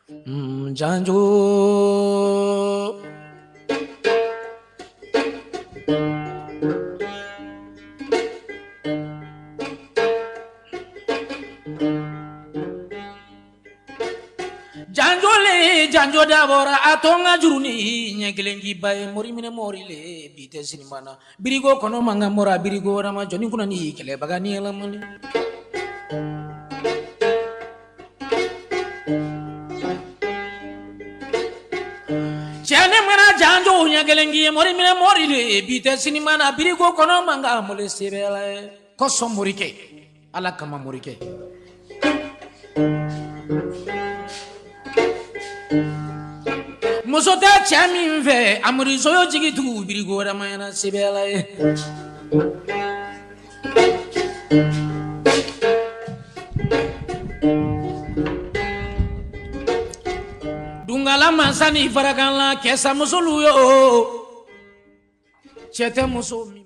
janjo janjole janjo dabora atonga juruni nyegelengi baye mori mine mori le bite sinimana birigo kono manga mora birigo rama joni kuna ni kele bagani lamani chane mena janjo nyegelengi mori mine mori le bite sinimana birigo kono manga mole sebela koso morike ala kama morike muso tɛ cɛ min fɛ amuriso yo jigi tugu birigo ramayana sebela ye dungala mansa ni farakanla kɛsa musolu yo cɛ tɛ muso min